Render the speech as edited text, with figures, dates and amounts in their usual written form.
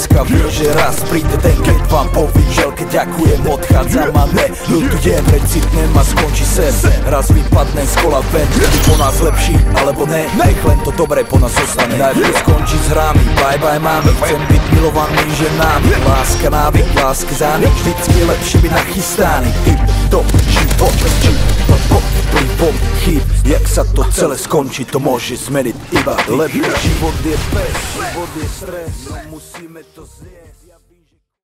dneska vím, že raz príde ten, keď vám povím želke ďakujem, odchádzam a ne ľutujem, recitnem a skončí sem. Raz vypadnem z kola ven, po nás lepší, alebo ne, nech len to dobré po nás ostane. Najprv skončí s hrami, bye bye mami, chcem byť milovaný ženami. Láska návyk, láska zánik, vždycky je lepšie byť nachystaný. Tip top, život, vplyvom chyb, jak sa to celé skončí, to môže zmeniť iba lebo život je pes, život je stres, no musíme to znieť.